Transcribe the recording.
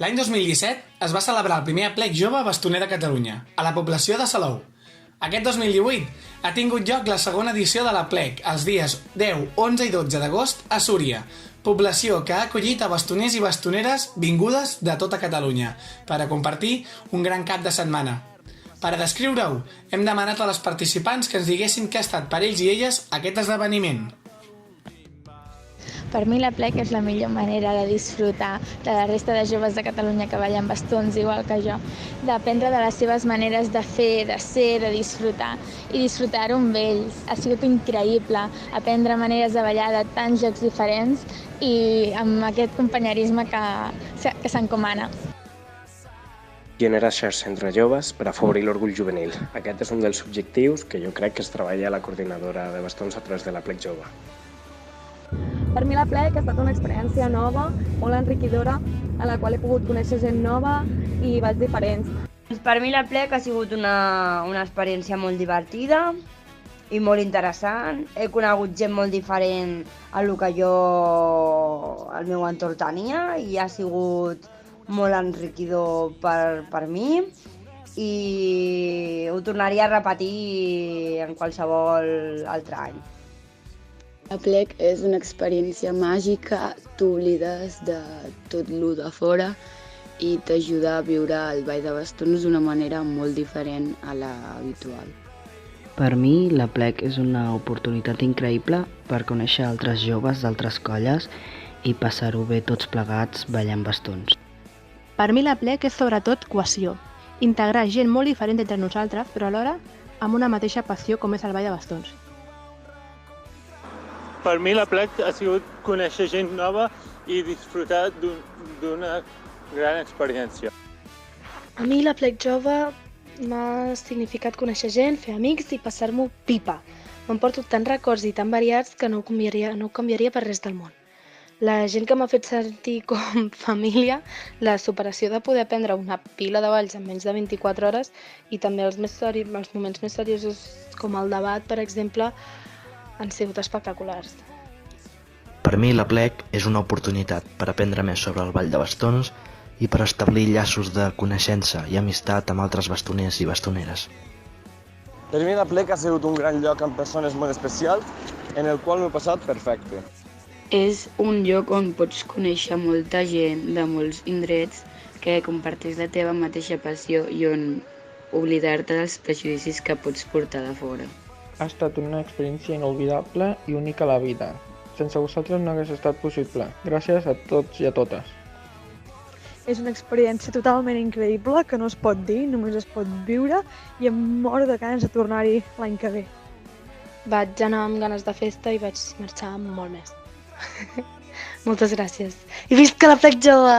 L'any 2017 es va celebrar el primer aplec jove bastoner de Catalunya, a la població de Salou. Aquest 2018 ha tingut lloc la segona edició de l'aplec, els dies 10, 11 i 12 d'agost a Súria, població que ha acollit a bastoners i bastoneres vingudes de tota Catalunya, per a compartir un gran cap de setmana. Per a descriure-ho, hem demanat a les participants que ens diguessin què ha estat per ells i elles aquest esdeveniment. Per mi l'aplec és la millor manera de disfrutar de la resta de joves de Catalunya que ballen bastons igual que jo, d'aprendre de les seves maneres de fer, de ser, de disfrutar i disfrutar-ho amb ells. Ha sigut increïble aprendre maneres de ballar de tants jocs diferents i amb aquest companyerisme que s'encomana. Generar xarxa entre joves per afavorir l'orgull juvenil. Aquest és un dels objectius que jo crec que es treballa a la coordinadora de bastons a través de l'aplec jove. Per mi l'aplec ha estat una experiència nova, molt enriquidora, en la qual he pogut conèixer gent nova i balls diferents. Per mi l'aplec ha sigut una experiència molt divertida i molt interessant. He conegut gent molt diferent a lo que jo al meu entorn tenia i ha sigut molt enriquidor per mi i ho tornaria a repetir en qualsevol altre any. L'aplec és una experiència màgica, t'oblides de tot lo de fora i t'ajuda a viure el ball de bastons d'una manera molt diferent a la habitual. Per mi, l'aplec és una oportunitat increïble per conèixer altres joves d'altres colles i passar-ho bé tots plegats ballant bastons. Per mi l'aplec és sobretot cohesió, integrar gent molt diferent entre nosaltres, però alhora amb una mateixa passió com és el ball de bastons. Per mi l'aplec ha sigut conèixer gent nova i disfrutar d'una gran experiència. A mi l'aplec jove m'ha significat conèixer gent, fer amics i passar-m'ho pipa. M'emporto tants records i tan variats que no ho canviaria per res del món. La gent que m'ha fet sentir com família, la superació de poder aprendre una pila de balls en menys de 24 hores i també els moments més seriosos com el debat, per exemple, han sigut espectaculars. Per mi l'aplec és una oportunitat per aprendre més sobre el ball de bastons i per establir llaços de coneixença i amistat amb altres bastoners i bastoneres. Per mi l'aplec ha sigut un gran lloc amb persones molt especials en el qual m'he passat perfecte. És un lloc on pots conèixer molta gent de molts indrets que comparteix la teva mateixa passió i on oblidar-te dels prejudicis que pots portar de fora. Ha estat una experiència inolvidable i única a la vida. Sense vosaltres no hagués estat possible. Gràcies a tots i a totes. És una experiència totalment increïble que no es pot dir, només es pot viure i em moro de ganes de tornar-hi l'any que ve. Vaig anar amb ganes de festa i vaig marxar amb molt més. Moltes gràcies. I visca l'aplec jove!